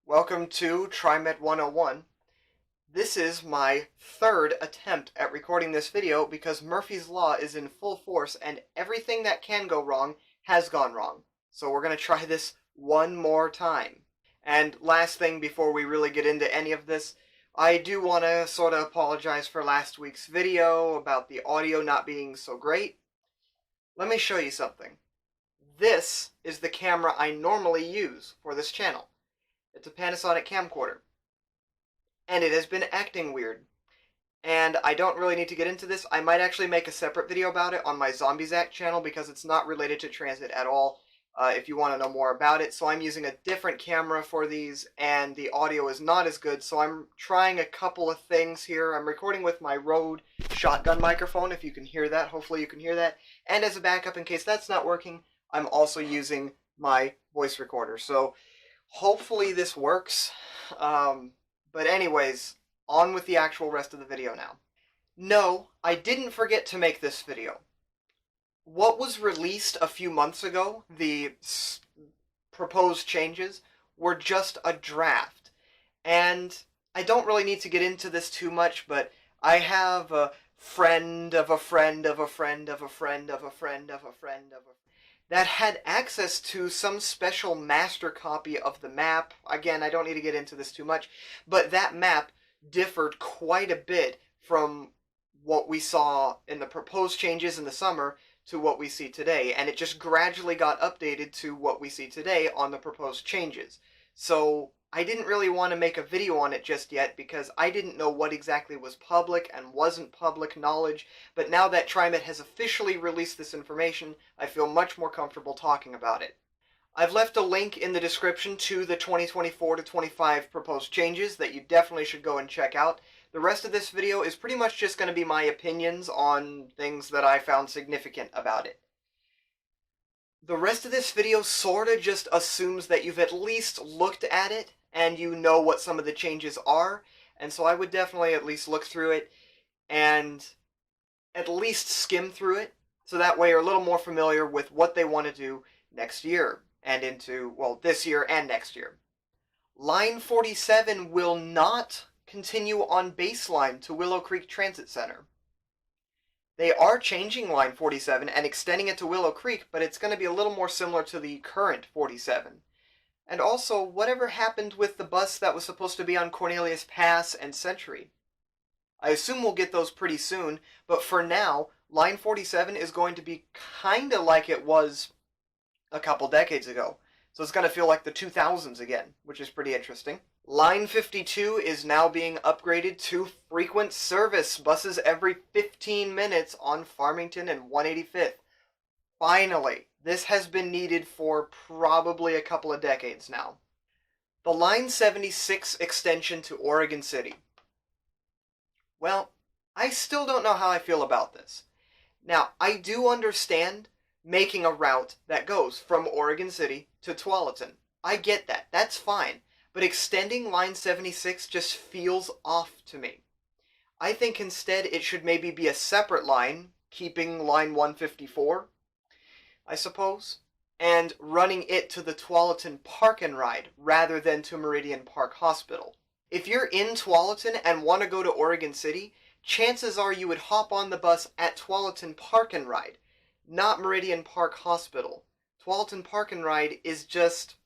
Welcome to TriMet 101. This is my third attempt at recording this video because Murphy's Law is in full force and everything that can go wrong has gone wrong. So we're going to try this one more time. And last thing before we really get into any of this, I do want to sort of apologize for last week's video about the audio not being so great. Let me show you something. This is the camera I normally use for this channel. It's a Panasonic camcorder. And it has been acting weird. And I don't really need to get into this. I might actually make a separate video about it on my Zombies Act channel because it's not related to transit at all, if you want to know more about it. So I'm using a different camera for these, and the audio is not as good. So I'm trying a couple of things here. I'm recording with my Rode shotgun microphone, if you can hear that. Hopefully you can hear that. And as a backup, in case that's not working, I'm also using my voice recorder. So hopefully this works. But anyways, on with the actual rest of the video now. No, I didn't forget to make this video. What was released a few months ago, the proposed changes, were just a draft. And I don't really need to get into this too much, but I have a friend of a friend of a friend of a friend of a friend of a friend of a that had access to some special master copy of the map. Again, I don't need to get into this too much, but that map differed quite a bit from what we saw in the proposed changes in the summer to what we see today, and it just gradually got updated to what we see today on the proposed changes. So I didn't really want to make a video on it just yet because I didn't know what exactly was public and wasn't public knowledge, but now that TriMet has officially released this information, I feel much more comfortable talking about it. I've left a link in the description to the 2024 to 25 proposed changes that you definitely should go and check out. The rest of this video is pretty much just going to be my opinions on things that I found significant about it. The rest of this video sort of just assumes that you've at least looked at it and you know what some of the changes are, and so I would definitely at least look through it and at least skim through it, so that way you're a little more familiar with what they want to do next year and into, well, this year and next year. Line 47 will not continue on baseline to Willow Creek Transit Center. They are changing Line 47 and extending it to Willow Creek, but it's going to be a little more similar to the current 47. And also, whatever happened with the bus that was supposed to be on Cornelius Pass and Century? I assume we'll get those pretty soon, but for now, Line 47 is going to be kind of like it was a couple decades ago. So it's going to feel like the 2000s again, which is pretty interesting. Line 52 is now being upgraded to frequent service, buses every 15 minutes on Farmington and 185th. Finally, this has been needed for probably a couple of decades now. The Line 76 extension to Oregon City. Well, I still don't know how I feel about this. Now, I do understand making a route that goes from Oregon City to Tualatin. I get that. That's fine. But extending Line 76 just feels off to me. I think instead it should maybe be a separate line, keeping Line 154, I suppose, and running it to the Tualatin Park and Ride rather than to Meridian Park Hospital. If you're in Tualatin and want to go to Oregon City, chances are you would hop on the bus at Tualatin Park and Ride, not Meridian Park Hospital. Tualatin Park and Ride is just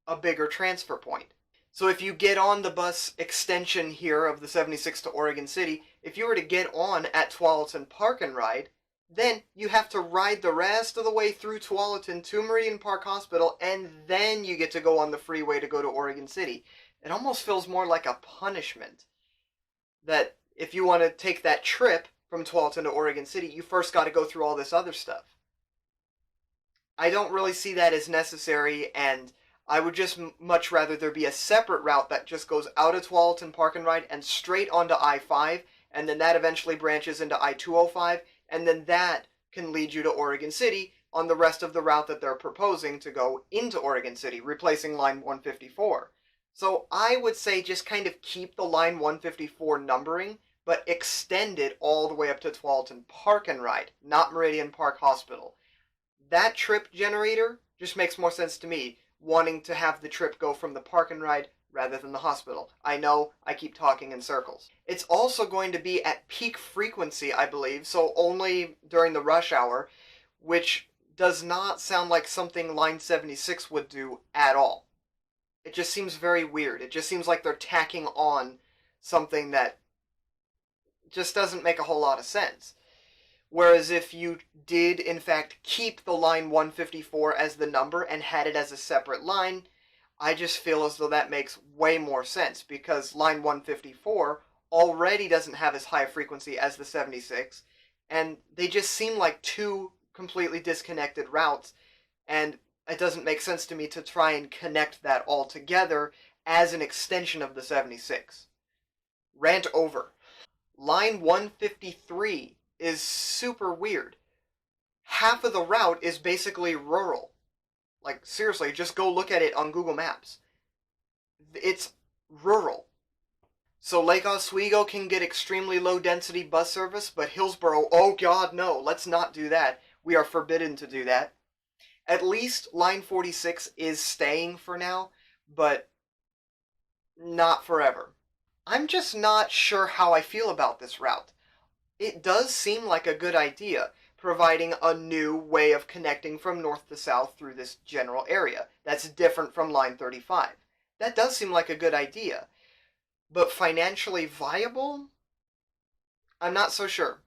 a bigger transfer point. So if you get on the bus extension here of the 76 to Oregon City, if you were to get on at Tualatin Park and Ride, then you have to ride the rest of the way through Tualatin to Meridian Park Hospital, and then you get to go on the freeway to go to Oregon City. It almost feels more like a punishment. That if you want to take that trip from Tualatin to Oregon City, you first got to go through all this other stuff. I don't really see that as necessary, and I would just much rather there be a separate route that just goes out of Tualatin Park and Ride and straight onto I-5, and then that eventually branches into I-205, and then that can lead you to Oregon City on the rest of the route that they're proposing to go into Oregon City, replacing Line 154. So I would say just kind of keep the Line 154 numbering, but extend it all the way up to Tualatin Park and Ride, not Meridian Park Hospital. That trip generator just makes more sense to me, wanting to have the trip go from the Park and Ride rather than the hospital. I know I keep talking in circles. It's also going to be at peak frequency, I believe, so only during the rush hour, which does not sound like something Line 76 would do at all. It just seems very weird. It just seems like they're tacking on something that just doesn't make a whole lot of sense. Whereas if you did, in fact, keep the line 154 as the number and had it as a separate line, I just feel as though that makes way more sense, because line 154 already doesn't have as high a frequency as the 76, and they just seem like two completely disconnected routes, and it doesn't make sense to me to try and connect that all together as an extension of the 76. Rant over. Line 153 is super weird. Half of the route is basically rural. Like, seriously, just go look at it on Google Maps. It's rural. So Lake Oswego can get extremely low density bus service, but Hillsboro, oh god, no, let's not do that. We are forbidden to do that. At least line 46 is staying for now, but not forever. I'm just not sure how I feel about this route. It does seem like a good idea, providing a new way of connecting from north to south through this general area. That's different from line 35. That does seem like a good idea. But financially viable? I'm not so sure.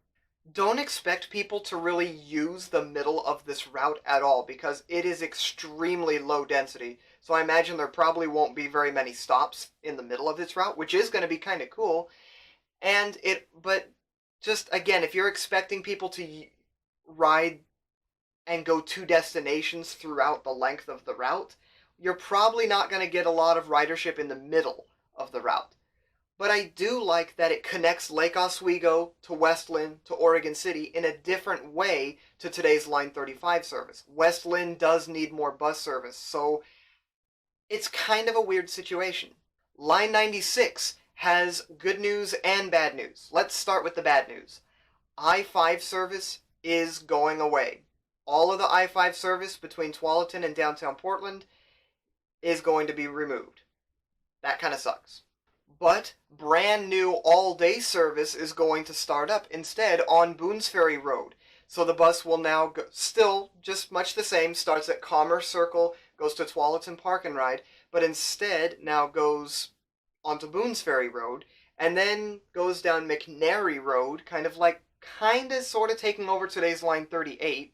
Don't expect people to really use the middle of this route at all, because it is extremely low density. So I imagine there probably won't be very many stops in the middle of this route, which is going to be kind of cool. But just again, if you're expecting people to ride and go to destinations throughout the length of the route, you're probably not going to get a lot of ridership in the middle of the route. But I do like that it connects Lake Oswego to West Linn to Oregon City in a different way to today's Line 35 service. West Linn does need more bus service, so it's kind of a weird situation. Line 96 has good news and bad news. Let's start with the bad news. I-5 service is going away. All of the I-5 service between Tualatin and downtown Portland is going to be removed. That kind of sucks. But brand new all-day service is going to start up instead on Boones Ferry Road. So the bus will now go, still just much the same, starts at Commerce Circle, goes to Tualatin Park and Ride, but instead now goes onto Boones Ferry Road, and then goes down McNary Road, kind of sort of taking over today's Line 38,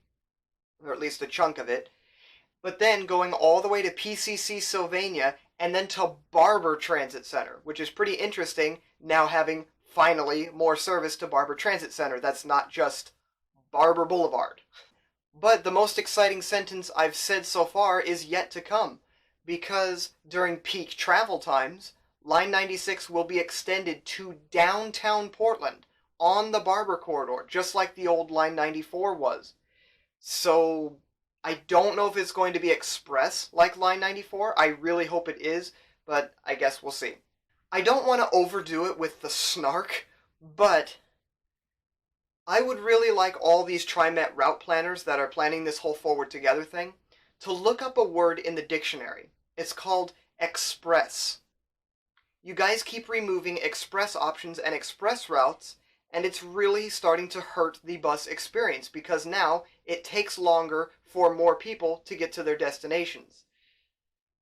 or at least a chunk of it, but then going all the way to PCC Sylvania, and then to Barber Transit Center, which is pretty interesting, now having finally more service to Barber Transit Center. That's not just Barber Boulevard. But the most exciting sentence I've said so far is yet to come, because during peak travel times, Line 96 will be extended to downtown Portland on the Barber Corridor, just like the old Line 94 was. So I don't know if it's going to be express like Line 94. I really hope it is, but I guess we'll see. I don't want to overdo it with the snark, but I would really like all these TriMet route planners that are planning this whole Forward Together thing to look up a word in the dictionary. It's called express. You guys keep removing express options and express routes, and it's really starting to hurt the bus experience, because now it takes longer for more people to get to their destinations.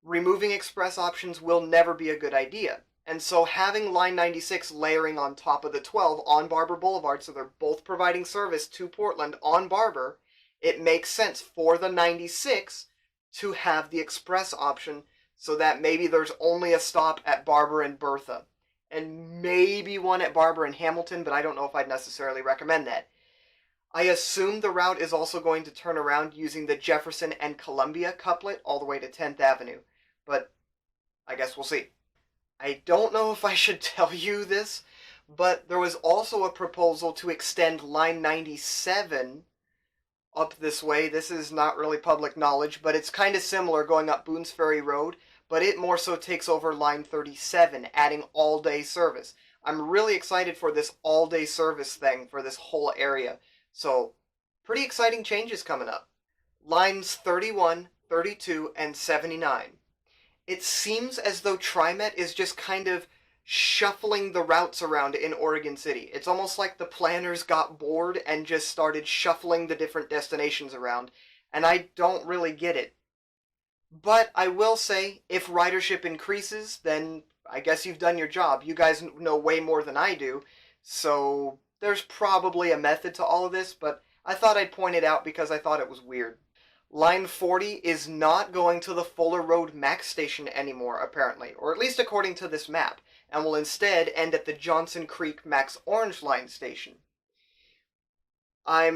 Removing express options will never be a good idea, and so having Line 96 layering on top of the 12 on Barber Boulevard, so they're both providing service to Portland on Barber, it makes sense for the 96 to have the express option, so that maybe there's only a stop at Barber and Bertha, and maybe one at Barber and Hamilton, but I don't know if I'd necessarily recommend that. I assume the route is also going to turn around using the Jefferson and Columbia couplet all the way to 10th Avenue, but I guess we'll see. I don't know if I should tell you this, but there was also a proposal to extend Line 97 up this way. This is not really public knowledge, but it's kind of similar going up Boones Ferry Road, but it more so takes over Line 37, adding all-day service. I'm really excited for this all-day service thing for this whole area. So, pretty exciting changes coming up. Lines 31, 32, and 79. It seems as though TriMet is just kind of shuffling the routes around in Oregon City. It's almost like the planners got bored and just started shuffling the different destinations around, and I don't really get it. But I will say, if ridership increases, then I guess you've done your job. You guys know way more than I do, so there's probably a method to all of this, but I thought I'd point it out because I thought it was weird. Line 40 is not going to the Fuller Road Max station anymore, apparently, or at least according to this map, and will instead end at the Johnson Creek Max Orange Line station. I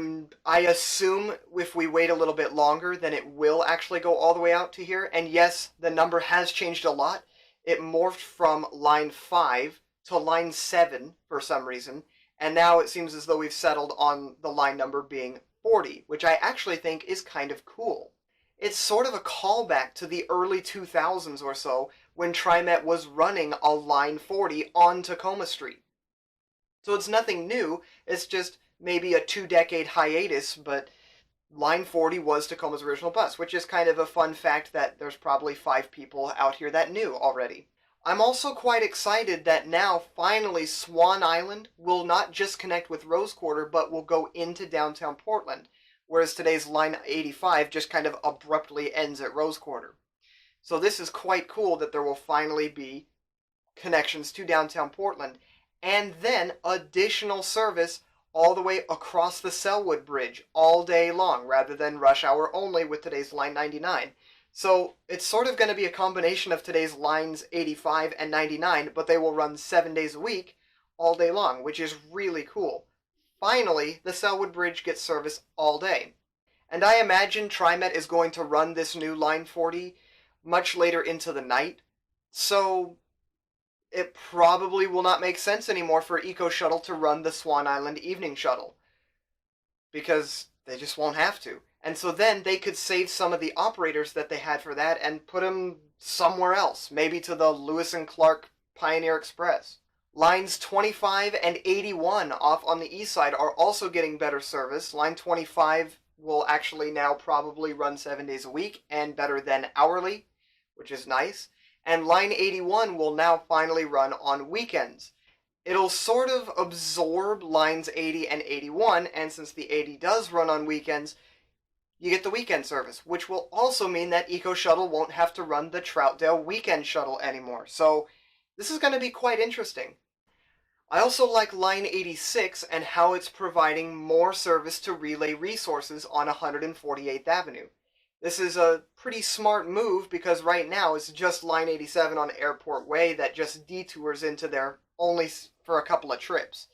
assume if we wait a little bit longer, then it will actually go all the way out to here. And yes, the number has changed a lot. It morphed from line 5 to line 7 for some reason, and now it seems as though we've settled on the line number being 40, which I actually think is kind of cool. It's sort of a callback to the early 2000s or so when TriMet was running a line 40 on Tacoma Street. So it's nothing new, it's just maybe a 2-decade hiatus, but line 40 was Tacoma's original bus, which is kind of a fun fact that there's probably 5 people out here that knew already. I'm also quite excited that now, finally, Swan Island will not just connect with Rose Quarter, but will go into downtown Portland, whereas today's Line 85 just kind of abruptly ends at Rose Quarter. So this is quite cool that there will finally be connections to downtown Portland, and then additional service all the way across the Selwood Bridge all day long, rather than rush hour only with today's Line 99. So it's sort of going to be a combination of today's lines 85 and 99, but they will run 7 days a week, all day long, which is really cool. Finally, the Selwood Bridge gets service all day. And I imagine TriMet is going to run this new Line 40 much later into the night, so it probably will not make sense anymore for Eco Shuttle to run the Swan Island Evening Shuttle, because they just won't have to. And so then they could save some of the operators that they had for that and put them somewhere else, maybe to the Lewis and Clark Pioneer Express. Lines 25 and 81 off on the east side are also getting better service. Line 25 will actually now probably run 7 days a week and better than hourly, which is nice. And Line 81 will now finally run on weekends. It'll sort of absorb Lines 80 and 81, and since the 80 does run on weekends, you get the weekend service, which will also mean that Eco Shuttle won't have to run the Troutdale Weekend Shuttle anymore. So this is going to be quite interesting. I also like Line 86 and how it's providing more service to Relay Resources on 148th Avenue. This is a pretty smart move because right now it's just Line 87 on Airport Way that just detours into there only for a couple of trips.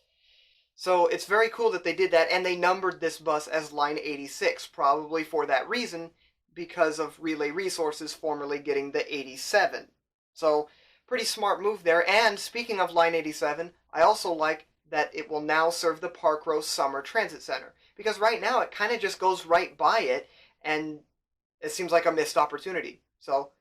So it's very cool that they did that, and they numbered this bus as Line 86, probably for that reason, because of Relay Resources formerly getting the 87. So, pretty smart move there. And speaking of Line 87, I also like that it will now serve the Park Row Summer Transit Center, because right now it kind of just goes right by it, and it seems like a missed opportunity. So,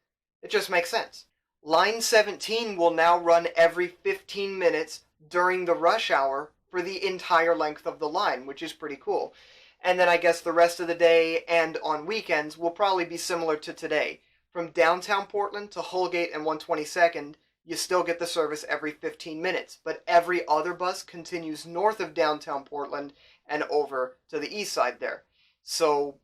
it just makes sense. Line 17 will now run every 15 minutes during the rush hour for the entire length of the line, which is pretty cool. And then I guess the rest of the day and on weekends will probably be similar to today. From downtown Portland to Holgate and 122nd, you still get the service every 15 minutes, but every other bus continues north of downtown Portland and over to the east side there. So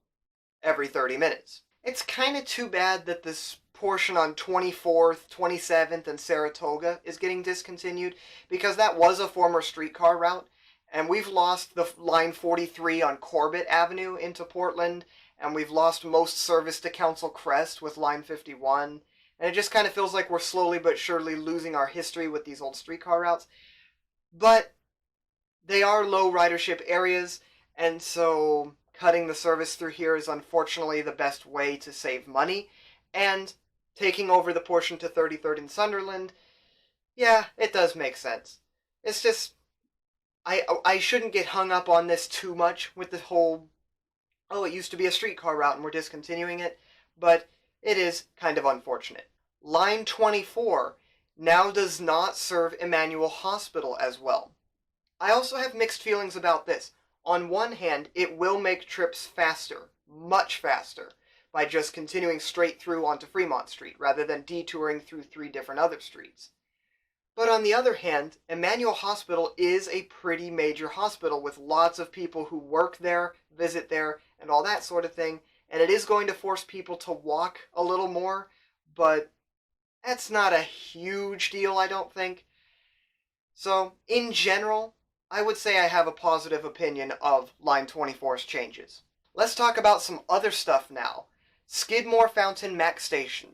every 30 minutes. It's kind of too bad that this portion on 24th, 27th, and Saratoga is getting discontinued, because that was a former streetcar route, and we've lost the Line 43 on Corbett Avenue into Portland, and we've lost most service to Council Crest with Line 51, and it just kind of feels like we're slowly but surely losing our history with these old streetcar routes. But they are low ridership areas, and so cutting the service through here is unfortunately the best way to save money, and taking over the portion to 33rd and Sunderland, yeah, it does make sense. It's just, I shouldn't get hung up on this too much with the whole, oh, it used to be a streetcar route and we're discontinuing it, but it is kind of unfortunate. Line 24 now does not serve Emmanuel Hospital as well. I also have mixed feelings about this. On one hand, it will make trips faster, much faster, by just continuing straight through onto Fremont Street, rather than detouring through 3 different other streets. But on the other hand, Emmanuel Hospital is a pretty major hospital with lots of people who work there, visit there, and all that sort of thing, and it is going to force people to walk a little more, but that's not a huge deal, I don't think. So, in general, I would say I have a positive opinion of Line 24's changes. Let's talk about some other stuff now. Skidmore Fountain Mac Station.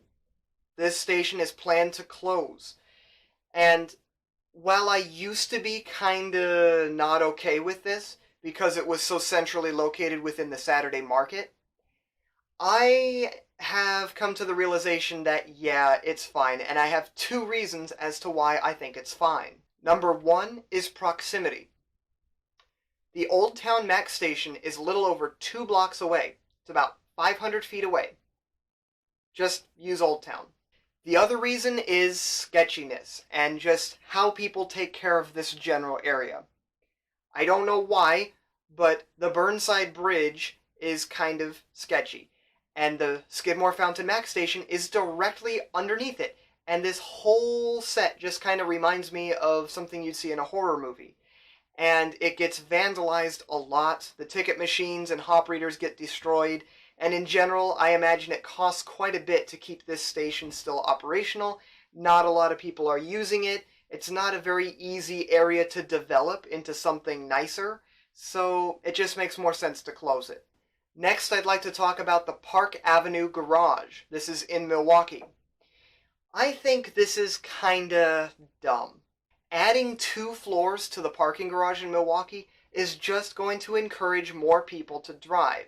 This station is planned to close. And while I used to be kinda not okay with this, because it was so centrally located within the Saturday market, I have come to the realization that, yeah, it's fine, and I have 2 reasons as to why I think it's fine. Number 1 is proximity. The Old Town Mac Station is a little over 2 blocks away. It's about 500 feet away. Just use Old Town. The other reason is sketchiness, and just how people take care of this general area. I don't know why, but the Burnside Bridge is kind of sketchy, and the Skidmore Fountain Mac Station is directly underneath it, and this whole set just kind of reminds me of something you'd see in a horror movie. And it gets vandalized a lot, the ticket machines and hop readers get destroyed, and in general, I imagine it costs quite a bit to keep this station still operational. Not a lot of people are using it. It's not a very easy area to develop into something nicer, so it just makes more sense to close it. Next, I'd like to talk about the Park Avenue Garage. This is in Milwaukee. I think this is kinda dumb. Adding 2 floors to the parking garage in Milwaukee is just going to encourage more people to drive.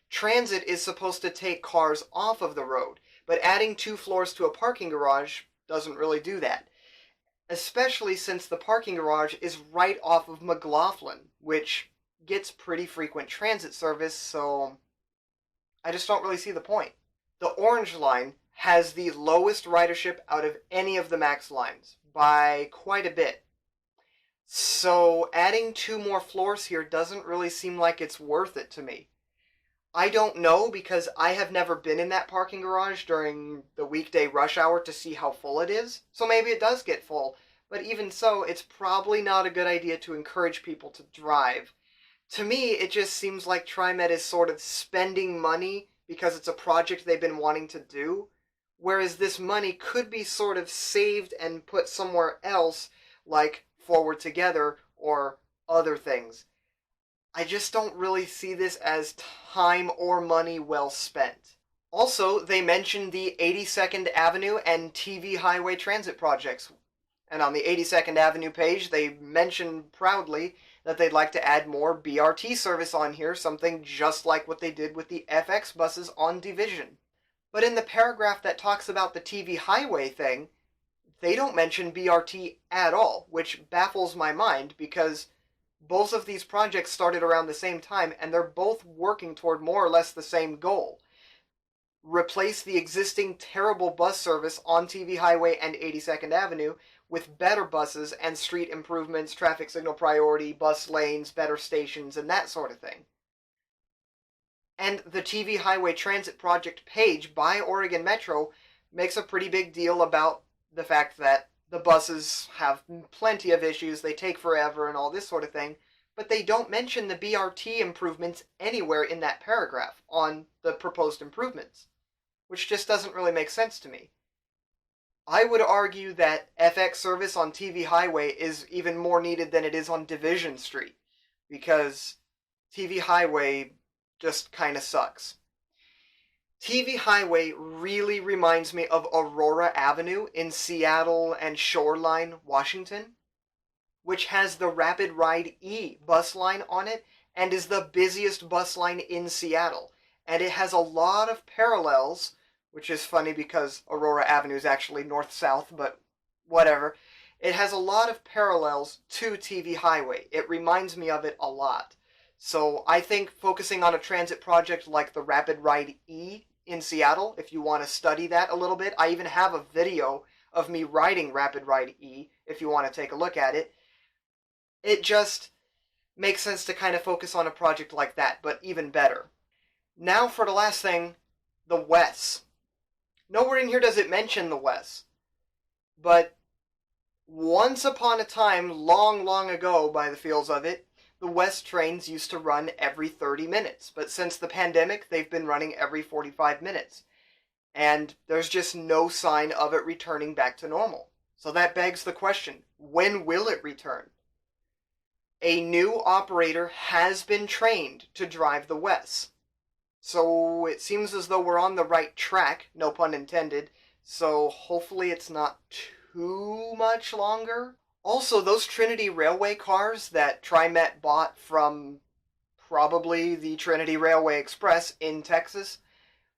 Transit is supposed to take cars off of the road, but adding 2 floors to a parking garage doesn't really do that. Especially since the parking garage is right off of McLaughlin, which gets pretty frequent transit service, so I just don't really see the point. The Orange Line has the lowest ridership out of any of the MAX lines, by quite a bit. So adding 2 more floors here doesn't really seem like it's worth it to me. I don't know, because I have never been in that parking garage during the weekday rush hour to see how full it is, so maybe it does get full, but even so, it's probably not a good idea to encourage people to drive. To me, it just seems like TriMet is sort of spending money because it's a project they've been wanting to do, whereas this money could be sort of saved and put somewhere else, like Forward Together or other things. I just don't really see this as time or money well spent. Also, they mentioned the 82nd Avenue and TV Highway Transit projects. And on the 82nd Avenue page, they mention proudly that they'd like to add more BRT service on here, something just like what they did with the FX buses on Division. But in the paragraph that talks about the TV Highway thing, they don't mention BRT at all, which baffles my mind, because both of these projects started around the same time, and they're both working toward more or less the same goal. Replace the existing terrible bus service on TV Highway and 82nd Avenue with better buses and street improvements, traffic signal priority, bus lanes, better stations, and that sort of thing. And the TV Highway Transit Project page by Oregon Metro makes a pretty big deal about the fact that the buses have plenty of issues, they take forever and all this sort of thing, but they don't mention the BRT improvements anywhere in that paragraph on the proposed improvements, which just doesn't really make sense to me. I would argue that FX service on TV Highway is even more needed than it is on Division Street, because TV Highway just kind of sucks. TV Highway really reminds me of Aurora Avenue in Seattle and Shoreline, Washington, which has the Rapid Ride E bus line on it and is the busiest bus line in Seattle. And it has a lot of parallels, which is funny because Aurora Avenue is actually north-south, but whatever. It has a lot of parallels to TV Highway. It reminds me of it a lot. So I think focusing on a transit project like the Rapid Ride E in Seattle, if you want to study that a little bit, I even have a video of me riding Rapid Ride E if you want to take a look at it. It just makes sense to kind of focus on a project like that, but even better. Now for the last thing, the Wes. Nowhere in here does it mention the Wes. But once upon a time, long, long ago, by the feels of it, the West trains used to run every 30 minutes. But since the pandemic, they've been running every 45 minutes. And there's just no sign of it returning back to normal. So that begs the question, when will it return? A new operator has been trained to drive the Wes. So it seems as though we're on the right track, no pun intended. So hopefully it's not too much longer. Also, those Trinity Railway cars that TriMet bought from probably the Trinity Railway Express in Texas,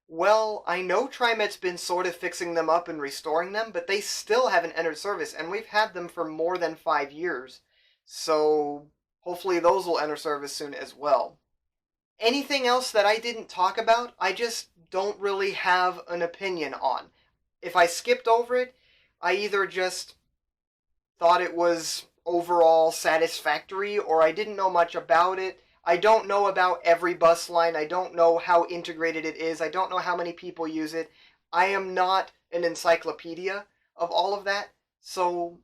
well, I know TriMet's been sort of fixing them up and restoring them, but they still haven't entered service, and we've had them for more than 5 years. So hopefully those will enter service soon as well. Anything else that I didn't talk about, I just don't really have an opinion on. If I skipped over it, I either just thought it was overall satisfactory or I didn't know much about it. I don't know about every bus line. I don't know how integrated it is. I don't know how many people use it. I am not an encyclopedia of all of that. So,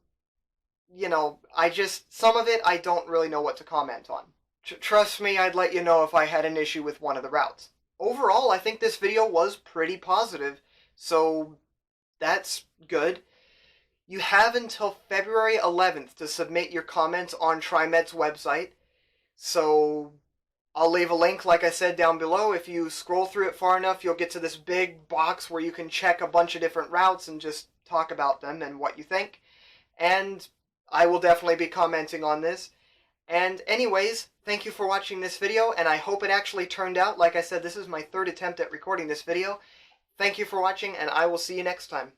some of it I don't really know what to comment on. Trust me, I'd let you know if I had an issue with one of the routes. Overall, I think this video was pretty positive, so that's good. You have until February 11th to submit your comments on TriMet's website, so I'll leave a link, like I said, down below. If you scroll through it far enough, you'll get to this big box where you can check a bunch of different routes and just talk about them and what you think. And I will definitely be commenting on this. And anyways, thank you for watching this video, and I hope it actually turned out. Like I said, this is my third attempt at recording this video. Thank you for watching, and I will see you next time.